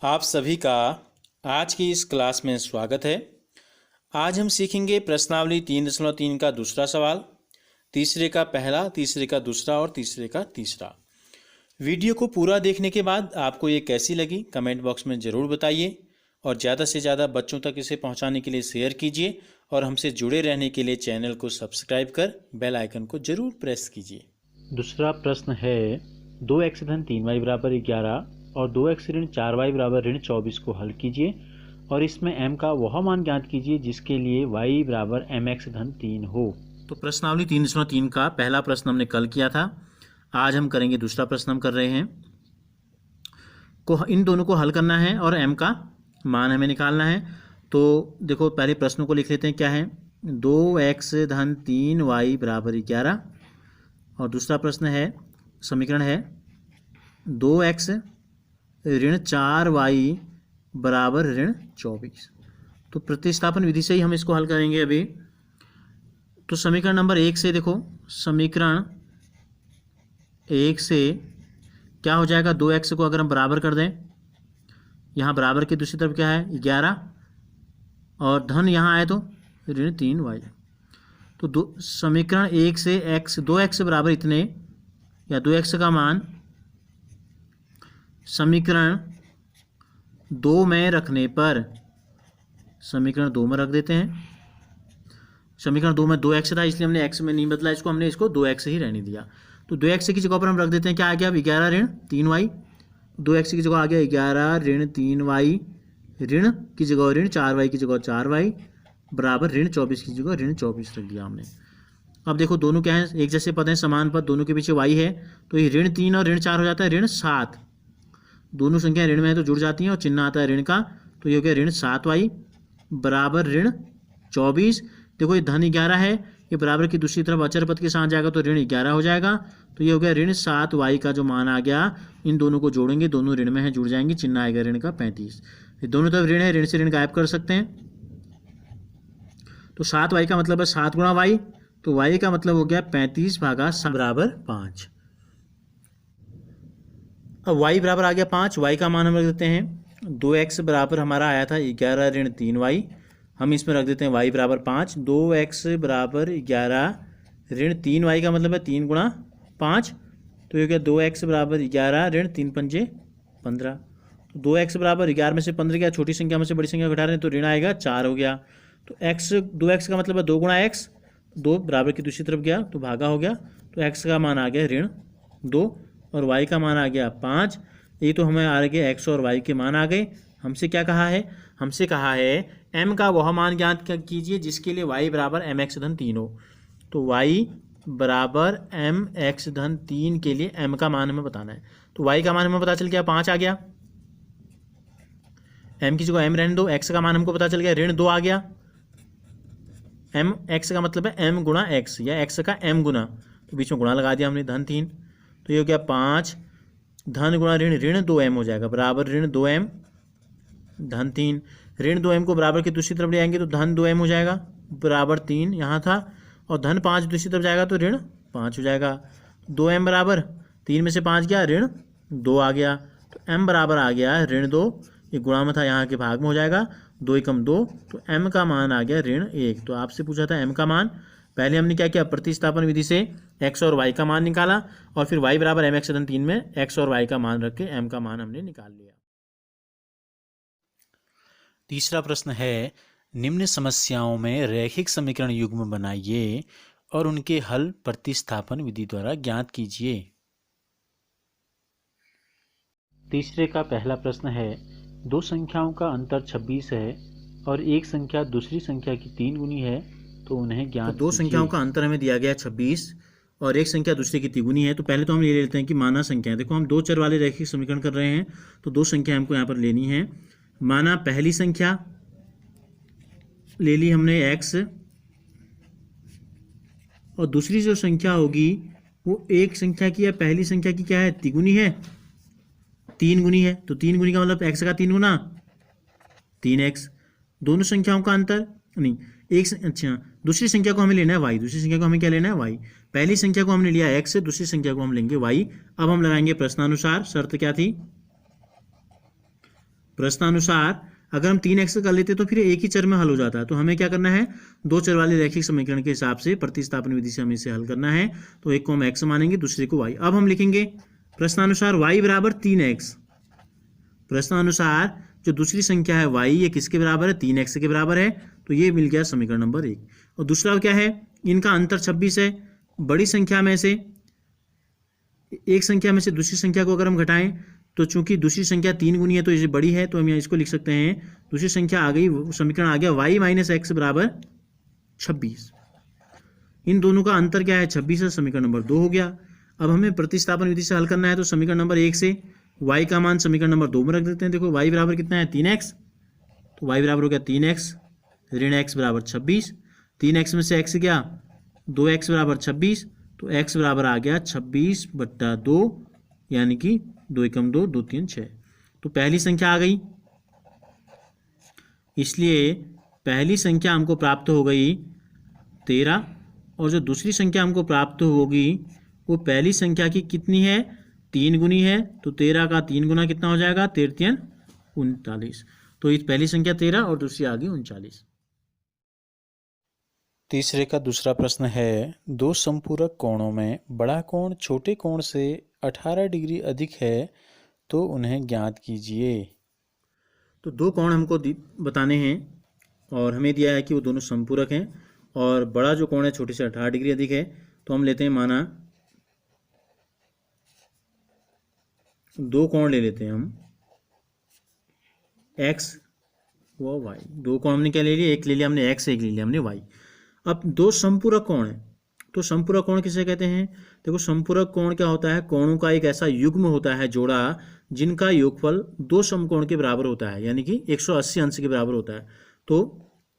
आप सभी का आज की इस क्लास में स्वागत है। आज हम सीखेंगे प्रश्नावली 3.3 का दूसरा सवाल, तीसरे का पहला, तीसरे का दूसरा और तीसरे का तीसरा। वीडियो को पूरा देखने के बाद आपको ये कैसी लगी कमेंट बॉक्स में ज़रूर बताइए और ज़्यादा से ज़्यादा बच्चों तक इसे पहुंचाने के लिए शेयर कीजिए और हमसे जुड़े रहने के लिए चैनल को सब्सक्राइब कर बेल आइकन को ज़रूर प्रेस कीजिए। दूसरा प्रश्न है 2x धन 3y बराबर 11 और 2x ऋण 4y बराबर ऋण 24 को हल कीजिए और इसमें m का वह मान ज्ञात कीजिए जिसके लिए y बराबर mx धन 3 हो। तो प्रश्नावली 3.3 का पहला प्रश्न हमने कल किया था। आज हम करेंगे दूसरा प्रश्न। हम कर रहे हैं इन दोनों को हल करना है और m का मान हमें निकालना है। तो देखो पहले प्रश्नों को लिख लेते हैं। क्या है? 2x धन 3y बराबर 11 और दूसरा प्रश्न है, समीकरण है 2x ऋण 4y बराबर ऋण 24। तो प्रतिस्थापन विधि से ही हम इसको हल करेंगे अभी। तो समीकरण नंबर 1 से देखो, समीकरण 1 से क्या हो जाएगा? 2x को अगर हम बराबर कर दें, यहाँ बराबर की दूसरी तरफ क्या है? 11 और धन यहाँ आए तो ऋण 3y। तो समीकरण 1 से x 2x बराबर इतने या 2x का मान समीकरण 2 में रखने पर, समीकरण 2 में रख देते हैं। समीकरण 2 में 2x था इसलिए हमने x में नहीं बदला इसको, हमने इसको 2x ही रहने दिया। तो 2x की जगह पर हम रख देते हैं। क्या आ गया? 11 ऋण 3y। 2x की जगह आ गया 11 ऋण 3y, ऋण की जगह ऋण 4y की जगह 4y बराबर ऋण 24 की जगह ऋण 24 रख दिया हमने। अब देखो दोनों क्या है? एक जैसे पद हैं, समान पद, दोनों के पीछे y है तो ये ऋण 3 और ऋण 4 हो जाता है ऋण 7। दोनों संख्याएं ऋण में है तो जुड़ जाती हैं और चिन्ह आता है ऋण का, तो ये हो गया ऋण 7y बराबर ऋण 24। देखो ये धन 11 है, ये बराबर की दूसरी तरफ अचर पद के साथ जाएगा तो ऋण 11 हो जाएगा। तो ये हो गया ऋण 7y का जो मान आ गया। इन दोनों को जोड़ेंगे, दोनों ऋण में है, जुड़ जाएंगे, चिन्ह आएगा ऋण का 35। ये दोनों तरफ ऋण है, ऋण से ऋण गायब कर सकते हैं। तो 7y का मतलब है 7 गुणा y, तो y का मतलब हो गया 35 भागा 7 बराबर 5। अब y बराबर आ गया 5, y का मान हम रख देते हैं 2x बराबर हमारा आया था 11 ऋण 3y, हम इसमें रख देते हैं y बराबर 5। 2x बराबर 11 ऋण 3y का मतलब है 3 गुणा 5, तो ये हो गया 2x बराबर 11 ऋण 3 पंजे 15। तो 2x बराबर 11 में से 15 गया, छोटी संख्या में से बड़ी संख्या घटा रहे हैं तो ऋण आएगा 4 हो गया। तो x 2x का मतलब है 2 गुणा x, 2 बराबर की दूसरी तरफ गया तो भागा हो गया, तो x का मान आ गया ऋण 2 और y का मान आ गया 5। ये तो हमें आ गए x और y के मान आ गए। हमसे क्या कहा है? हमसे कहा है m का वह मान ज्ञात कीजिए जिसके लिए y बराबर mx धन 3 हो। तो y बराबर mx धन 3 के लिए m का मान हमें बताना है। तो y का मान हमें पता चल गया 5 आ गया, m की जगह m रहने दो, x का मान हमको पता चल गया ऋण 2 आ गया। m x का मतलब है m गुणा x या x का m गुना, तो बीच में गुणा लगा दिया हमने, धन 3। तो ये हो गया 5 धन गुणा ऋण, ऋण 2m हो जाएगा बराबर ऋण 2m धन 3। ऋण 2m को बराबर की दूसरी तरफ ले आएंगे तो धन 2m हो जाएगा बराबर 3 यहाँ था, और धन 5 दूसरी तरफ जाएगा तो ऋण 5 हो जाएगा। 2m बराबर 3 में से 5 गया ऋण 2 आ गया, तो m बराबर आ गया ऋण 2, ये गुणा में था यहाँ के भाग में हो जाएगा, 2 एकम 2, तो m का मान आ गया ऋण 1। तो आपसे पूछा था m का मान, पहले हमने क्या किया? प्रतिस्थापन विधि से x और y का मान निकाला और फिर y बराबर mx धन 3 में x और y का मान रख के m का मान हमने निकाल लिया। तीसरा प्रश्न है, निम्न समस्याओं में रैखिक समीकरण युग्म बनाइए और उनके हल प्रतिस्थापन विधि द्वारा ज्ञात कीजिए। तीसरे का पहला प्रश्न है, दो संख्याओं का अंतर 26 है और एक संख्या दूसरी संख्या की 3 गुनी है, तो उन्हें ज्ञात दो संख्याओं का अंतर हमें दिया गया 26 और एक संख्या दूसरे की तिगुनी है। तो पहले तो हम ये ले लेते हैं कि माना संख्या, देखो हम दो चर वाले रैखिक समीकरण कर रहे हैं तो दो संख्या हमको यहाँ पर लेनी है। माना पहली संख्या ले ली हमने x और दूसरी जो संख्या होगी वो एक संख्या की या पहली संख्या की क्या है? तिगुनी है, 3 गुनी है। तो 3 गुनी का मतलब x का 3 गुना 3x। दोनों संख्याओं का अंतर नहीं, अच्छा दूसरी संख्या को हमें लेना है y, दूसरी संख्या को हमें क्या लेना है? y। पहली संख्या को हमने लिया x, दूसरी संख्या को हम लेंगे y। अब हम लगाएंगे प्रश्नानुसार। शर्त क्या थी? प्रश्नानुसार अगर हम 3x कर लेते तो फिर एक ही चर में हल हो जाता है, तो हमें क्या करना है, दो चर वाले रैखिक समीकरण के हिसाब से प्रतिस्थापन विधि से हमें इसे हल करना है। तो एक को हम x मानेंगे, दूसरे को y। अब हम लिखेंगे प्रश्नानुसार y बराबर 3x। प्रश्नानुसार जो दूसरी संख्या है y, ये किसके बराबर है, 3x के बराबर है, तो ये मिल गया समीकरण नंबर 1। और दूसरा क्या है, इनका अंतर 26 है। बड़ी संख्या में से एक संख्या में से दूसरी संख्या को अगर हम घटाएं तो चूंकि दूसरी संख्या 3 गुनी है तो ये बड़ी है, तो हम यहाँ इसको लिख सकते हैं, दूसरी संख्या आ गई, समीकरण आ गया y माइनस एक्स बराबर 26। इन दोनों का अंतर क्या है, 26 है, समीकरण नंबर 2 हो गया। अब हमें प्रतिस्थापन विधि से हल करना है, तो समीकरण नंबर 1 से y का मान समीकरण नंबर 2 में रख देते हैं। देखो y बराबर कितना है, 3x, तो y बराबर हो गया 3x ऋण x बराबर 26। 3x में से x गया, 2x बराबर 26, तो x बराबर आ गया 26/2, यानी कि 2 एकम 2, 2 3 6। तो पहली संख्या आ गई, इसलिए पहली संख्या हमको प्राप्त हो गई 13, और जो दूसरी संख्या हमको प्राप्त होगी वो पहली संख्या की कितनी है, 3 गुनी है, तो 13 का 3 गुना कितना हो जाएगा, 13 39। तो इस पहली संख्या 13 और दूसरी आ गई 39। तीसरे का दूसरा प्रश्न है, दो संपूरक कोणों में बड़ा कोण छोटे कोण से 18 डिग्री अधिक है, तो उन्हें ज्ञात कीजिए। तो दो कोण हमको बताने हैं और हमें दिया है कि वो दोनों संपूरक हैं, और बड़ा जो कोण है छोटे से 18 डिग्री अधिक है, तो हम लेते हैं, माना दो कोण ले लेते हैं हम, x व y। दो कोण हमने क्या ले लिया, एक ले लिया हमने x, एक ले लिया हमने y। अब दो संपूरक कोण है, तो संपूरक कोण किसे कहते हैं, देखो संपूरक कोण क्या होता है, कोणों का एक ऐसा युग्म होता है, जोड़ा, जिनका योगफल दो समकोण के बराबर होता है, यानी कि 180 अंश के बराबर होता है। तो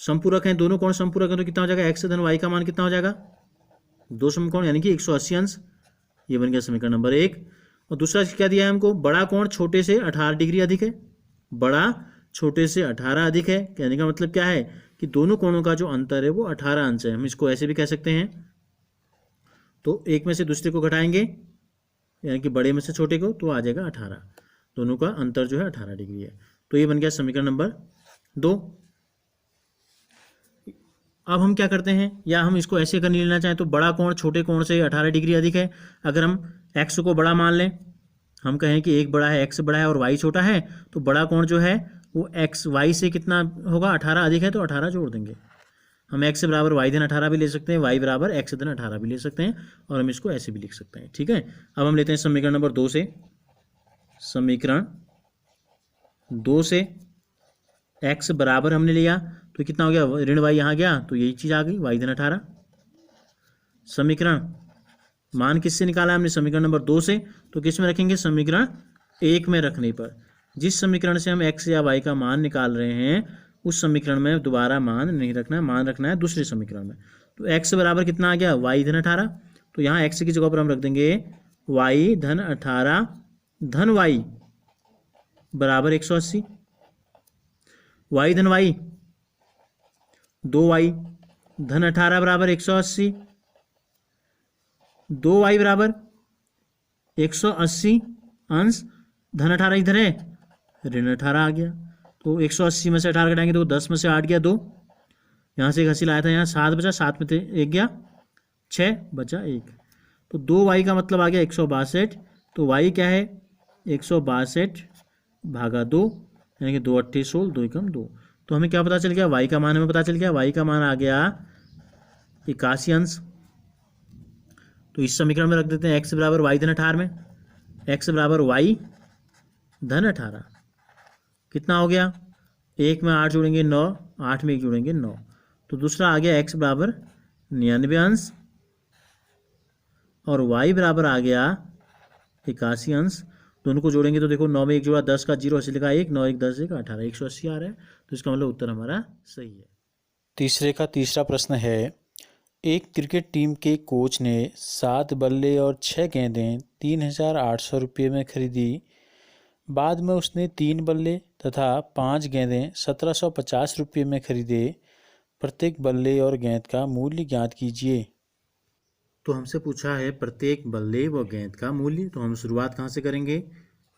संपूरक हैं, दोनों कोण संपूरक हैं, तो कितना हो जाएगा, x धन y का मान कितना हो जाएगा, दो समकोण यानी कि 180 अंश। ये बन गया समीकरण नंबर 1। और दूसरा क्या दिया है हमको, बड़ा कोण छोटे से 18 डिग्री अधिक है, बड़ा छोटे से 18 अधिक है, कहने का मतलब क्या है कि दोनों कोणों का जो अंतर है वो 18 अंश है। हम इसको ऐसे भी कह सकते हैं, तो एक में से दूसरे को घटाएंगे, यानी कि बड़े में से छोटे को, तो आ जाएगा 18, दोनों का अंतर जो है 18 डिग्री है। तो ये बन गया समीकरण नंबर 2। अब हम क्या करते हैं, या हम इसको ऐसे करने लेना चाहें तो बड़ा कोण छोटे कोण से 18 डिग्री अधिक है, अगर हम x को बड़ा मान लें, हम कहें कि एक बड़ा है, x बड़ा है और y छोटा है, तो बड़ा कोण जो है वो x y से कितना होगा, 18 अधिक है, तो 18 जोड़ देंगे। हम x बराबर y धन 18 भी ले सकते हैं, y बराबर x धन 18 भी ले सकते हैं, और हम इसको ऐसे भी लिख सकते हैं, ठीक है। अब हम लेते हैं समीकरण नंबर 2 से, समीकरण 2 से x बराबर हमने लिया, तो कितना हो गया, ऋण y यहाँ गया, तो यही चीज़ आ गई, y धन 18। समीकरण मान किससे निकाला हमने, समीकरण नंबर 2 से, तो किस में रखेंगे, समीकरण 1 में रखने पर। जिस समीकरण से हम x या y का मान निकाल रहे हैं उस समीकरण में दोबारा मान नहीं रखना है, मान रखना है दूसरे समीकरण में। तो x बराबर कितना आ गया, y धन 18, तो यहाँ x की जगह पर हम रख देंगे y धन 18 धन y बराबर 180, y धन y 2y धन 18 बराबर 180, 2y बराबर 180 अंश धन 18 इधर है, ऋण 18 आ गया, तो 180 में से 18 घटाएंगे तो 10 में से 8 गया 2, यहाँ से एक हंसी लाया था, यहाँ 7 बचा, 7 में से 1 गया 6 बचा 1, तो 2y का मतलब आ गया 162। तो y क्या है, 162 भागा 2, यानी कि 2 8 16, 2 एकम 2। तो हमें क्या पता चल गया, y का मान हमें पता चल गया, y का मान आ गया 81 अंश। तो इस समीकरण में रख देते हैं x बराबर y धन 18 में, x बराबर y धन 18 कितना हो गया, 1 में 8 जोड़ेंगे 9, 8 में 1 जोड़ेंगे 9, तो दूसरा आ गया x बराबर 99 अंश, और y बराबर आ गया 81 अंश। दोनों को जोड़ेंगे तो देखो 9 में 1 जोड़ा 10 का 0 ऐसे लिखा 1, 9 1 10 1 18, 180 आ रहा है, तो इसका मतलब उत्तर हमारा सही है। तीसरे का तीसरा प्रश्न है, एक क्रिकेट टीम के कोच ने 7 बल्ले और 6 गेंदें 3,800 रुपये में खरीदी। बाद में उसने 3 बल्ले तथा 5 गेंदें 1,750 रुपये में खरीदे। प्रत्येक बल्ले और गेंद का मूल्य ज्ञात कीजिए। तो हमसे पूछा है प्रत्येक बल्ले व गेंद का मूल्य, तो हम शुरुआत कहाँ से करेंगे,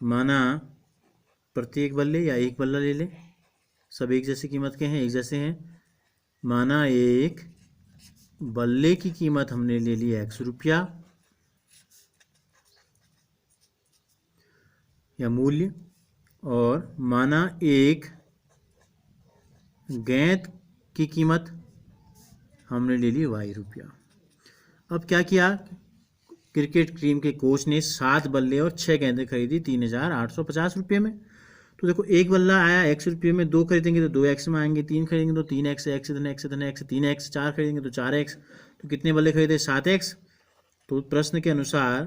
माना प्रत्येक बल्ले या एक बल्ला ले लें, सब एक जैसी कीमत के हैं, एक जैसे हैं। माना एक बल्ले की कीमत हमने ले ली x रुपया या मूल्य, और माना एक गेंद की कीमत हमने ले ली y रुपया। अब क्या किया, क्रिकेट टीम के कोच ने 7 बल्ले और 6 गेंदें खरीदी 3,850 रुपये में। तो देखो एक बल्ला आया x रुपये में, 2 खरीदेंगे तो 2x में आएंगे, 3 खरीदेंगे तो 3x, x धन x धन x 3x, 4 खरीदेंगे तो 4x। तो कितने बल्ले खरीदे, 7x। तो प्रश्न के अनुसार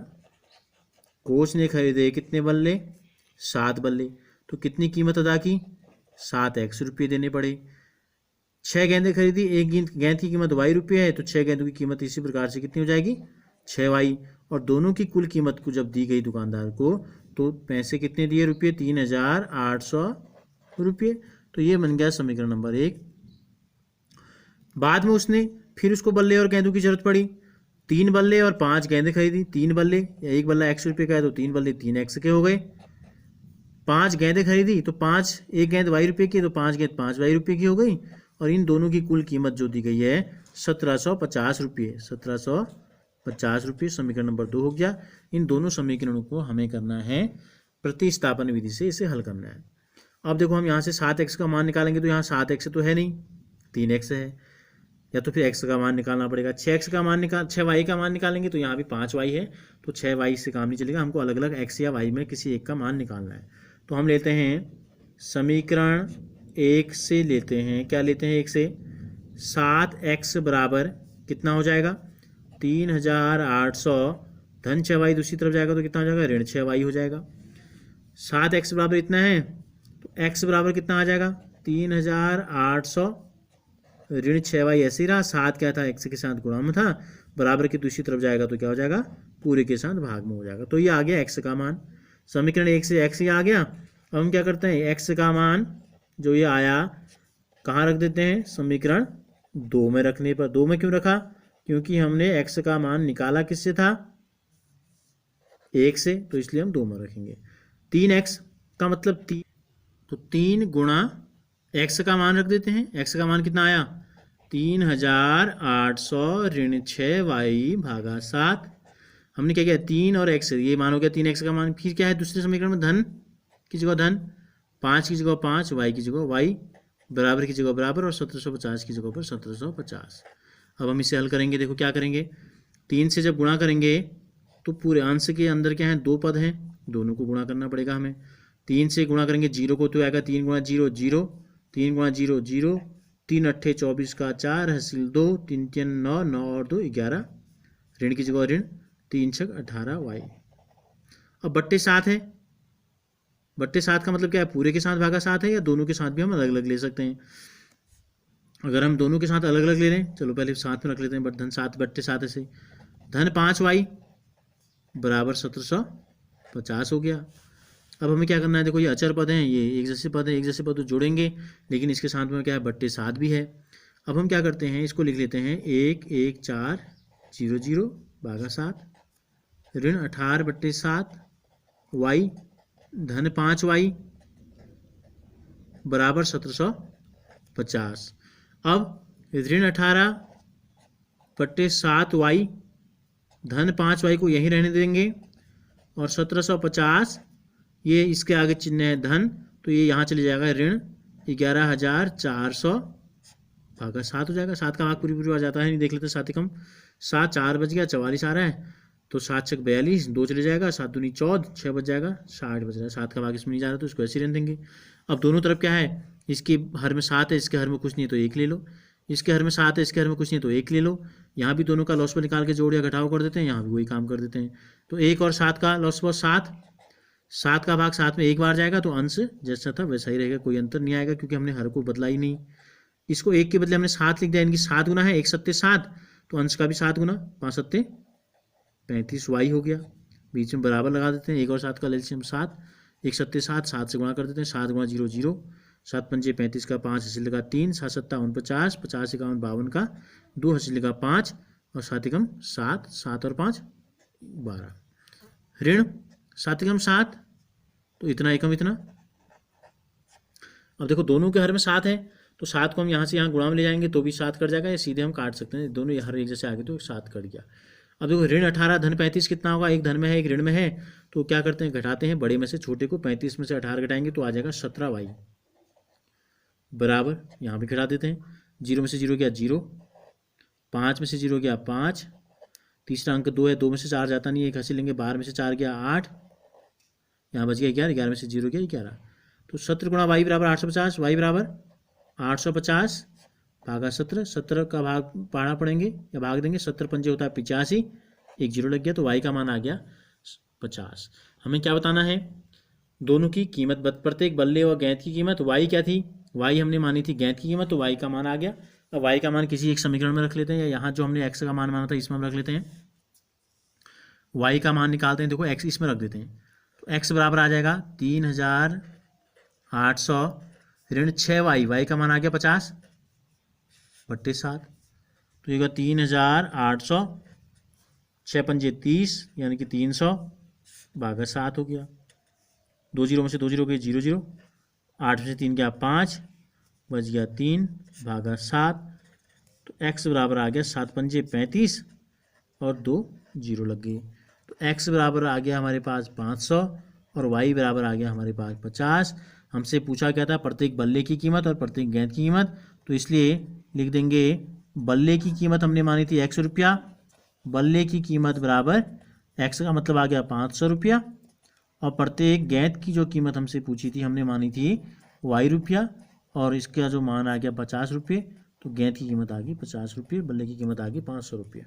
कोच ने खरीदे कितने बल्ले, 7 बल्ले। तो कितनी कीमत अदा की, 7x रुपये देने पड़े। 6 गेंदें खरीदी, एक गेंद की कीमत y रुपये है, तो 6 गेंदों की कीमत इसी प्रकार से कितनी हो जाएगी, 6y। और दोनों की कुल कीमत को जब दी गई दुकानदार को, तो पैसे कितने दिए, रुपये 3,800 रुपये। तो ये बन गया समीकरण नंबर 1। बाद में उसने फिर उसको बल्ले और गेंदों की जरूरत पड़ी, 3 बल्ले और 5 गेंदें खरीदी। 3 बल्ले या एक बल्ला x रुपये का है, तो 3 बल्ले 3x के हो गए। 5 गेंदें खरीदी, तो 5, एक गेंद y रुपये की, तो 5 गेंद 5y रुपये की हो गई। और इन दोनों की कुल कीमत जो दी गई है 1750 रुपये, 1750 रुपये। समीकरण नंबर 2 हो गया। इन दोनों समीकरणों को हमें करना है प्रतिस्थापन विधि से, इसे हल करना है। अब देखो हम यहाँ से 7x का मान निकालेंगे, तो यहाँ 7x तो है नहीं, 3x है, या तो फिर x का मान निकालना पड़ेगा। 6y का मान निकालेंगे, तो यहाँ भी 5y है, तो 6y से काम नहीं चलेगा, हमको अलग अलग x या y में किसी एक का मान निकालना है। तो हम लेते हैं समीकरण 1 से, लेते हैं क्या लेते हैं 1 से, 7x बराबर कितना हो जाएगा, 3,800 धन 6y दूसरी तरफ जाएगा तो कितना हो जाएगा, ऋण 6y हो जाएगा। 7x बराबर इतना है, तो x बराबर कितना आ जाएगा, 3,800 ऋण 6y ऐसे ही रहा। 7 क्या था, x के साथ गुणा में था, बराबर की दूसरी तरफ जाएगा तो क्या हो जाएगा, पूरे के साथ भाग में हो जाएगा। तो ये आ गया x का मान, समीकरण 1 से x ही आ गया। अब हम क्या करते हैं, x का मान जो ये आया कहाँ रख देते हैं, समीकरण 2 में रखने पर। 2 में क्यों रखा, क्योंकि हमने x का मान निकाला किससे था, 1 से, तो इसलिए हम 2 में रखेंगे। 3x का मतलब 3, तो 3 गुणा x का मान रख देते हैं। x का मान कितना आया, 3,800 ऋण 6y भागा 7। हमने क्या किया, 3 और x, ये मान हो गया 3x का मान। फिर क्या है दूसरे समीकरण में, धन की जगह धन, 5 की जगह 5, y की जगह y, बराबर की जगह बराबर, और 1750 की जगह पर 1750। अब हम इसे हल करेंगे। देखो क्या करेंगे, 3 से जब गुणा करेंगे तो पूरे अंश के अंदर क्या है, 2 पद हैं, दोनों को गुणा करना पड़ेगा हमें। 3 से गुणा करेंगे 0 को, तो आएगा 3 गुणा 0 0, 3 गुणा 0 0, 3 अट्ठे 24 का 4 हासिल 2, 3 3 9, 9 और 2 11, ऋण की जगह ऋण, 3 6 18y। अब बट्टे 7 है, बट्टे 7 का मतलब क्या है, पूरे के साथ भागा 7 है, या दोनों के साथ भी हम अलग अलग ले सकते हैं। अगर हम दोनों के साथ अलग अलग ले लें, चलो पहले साथ में रख लेते हैं, बट धन 7 बट्टे 7 ऐसे, धन 5y बराबर 1750 हो गया। अब हमें क्या करना है, देखो ये अचर पद हैं, ये एक जैसे पद है, एक जैसे पद तो जोड़ेंगे, लेकिन इसके साथ में क्या है, बट्टे 7 भी है। अब हम क्या करते हैं, इसको लिख लेते हैं 1 1 4 0 0 भागा 7, ऋण 18 बट्टे 7 y धन 5y बराबर 1750। अब ऋण 18 बट्टे 7y धन 5y को यहीं रहने देंगे, और 1750 ये इसके आगे चिन्ह है धन, तो ये यहाँ चले जाएगा, ऋण 11,400 भागा 7 हो जाएगा। 7 का भाग पूरी पूरी आ जाता है, नहीं देख लेते, 7 कम 7, 4 बच गया, 44 आ रहा है, तो 7 छक 42, 2 चले जाएगा, 7 दूनी 14, 6 बच जाएगा, 60 बच रहा है। 7 का भाग इसमें नहीं जा रहा, तो इसको ऐसे रहने देंगे। अब दोनों तरफ क्या है, इसके हर में 7 है, इसके हर में कुछ नहीं, तो 1 ले लो, इसके हर में 7 है, इसके हर में कुछ नहीं, तो 1 ले लो। यहाँ भी दोनों का लॉस पर निकाल के जोड़ या घटाव कर देते हैं, यहाँ भी वही काम कर देते हैं। तो 1 और 7 का लॉस पर 7 का भाग 7 में एक बार जाएगा, तो अंश जैसा था वैसा ही रहेगा, कोई अंतर नहीं आएगा, क्योंकि हमने हर को बदला ही नहीं। इसको 1 के बदले हमने 7 लिख दिया, इनकी 7 गुना है, 1 सत्ते 7, तो अंश का भी 7 गुना, 5 सत्ते 35y हो गया। बीच में बराबर लगा देते हैं, 1 और 7 का एलसीएम 7, 1 सत्ते 7, 7 से गुणा कर देते हैं, 7 गुणा 0 0, 7 पंजे 35 का 5 हासिल लगा 3, 7 सत्ता 49, 50 51 52 का 2 हासिल लगा 5, और 7 एकम 7, 7 और 5 12, ऋण 7 एकम 7, तो इतना एकम इतना अब देखो दोनों के हर में 7 है, तो 7 को हम यहाँ से यहाँ गुणा में ले जाएंगे तो भी 7 कट जाएगा, या सीधे हम काट सकते हैं, दोनों हर एक जैसे आगे तो 7 कट गया। अब देखो ऋण 18 धन 35 कितना होगा, एक धन में है एक ऋण में है, तो क्या करते हैं घटाते हैं, बड़े में से छोटे को, 35 में से 18 घटाएंगे तो आ जाएगा 17y बराबर, यहाँ भी घटा देते हैं, 0 में से 0 गया 0, 5 में से 0 गया 5, तीसरा अंक 2 है, 2 में से 4 जाता नहीं है, एक हंसी लेंगे, 12 में से 4 गया 8, यहाँ बच गया 11, 11 में से 0 गया 11, तो 17 गुणा y बराबर 850, y बराबर 850 भागा 17, 17 का भाग पढ़ना पड़ेंगे या भाग देंगे, 17 पंजे होता है 85, एक जीरो लग गया तो y का मान आ गया 50। हमें क्या बताना है, दोनों की कीमत, प्रत्येक बल्ले और गेंद की कीमत, y क्या थी, y हमने मानी थी गेंद की कीमत, तो y का मान आ गया। अब y का मान किसी एक समीकरण में रख लेते हैं, या यहाँ जो हमने x का मान माना था इसमें हम रख लेते हैं, y का मान निकालते हैं, देखो x इसमें रख देते हैं, तो x बराबर आ जाएगा 3800 ऋण 6y, y का मान आ गया 50 बट्टे 7, तो ये 3800, 6 पंजे 30 यानी कि 300 भागा 7 हो गया, 2 जीरो में से 2 जीरो गए 0 0, 8 में से 3 गया 5, बच गया 3 भागा 7, तो x बराबर आ गया 7 पंजे 35 और 2 जीरो लग गए, तो x बराबर आ गया हमारे पास 500 और y बराबर आ गया हमारे पास 50। हमसे पूछा क्या था, प्रत्येक बल्ले की कीमत और प्रत्येक गेंद की कीमत, तो इसलिए लिख देंगे बल्ले की कीमत हमने मानी थी 100 रुपया, बल्ले की कीमत बराबर x का मतलब आ गया 500 रुपया, और प्रत्येक गेंद की जो कीमत हमसे पूछी थी हमने मानी थी y रुपया, और इसका जो मान आ गया 50 रुपये, तो गेंद की कीमत आ गई 50 रुपये, बल्ले की कीमत आ गई 500 रुपये।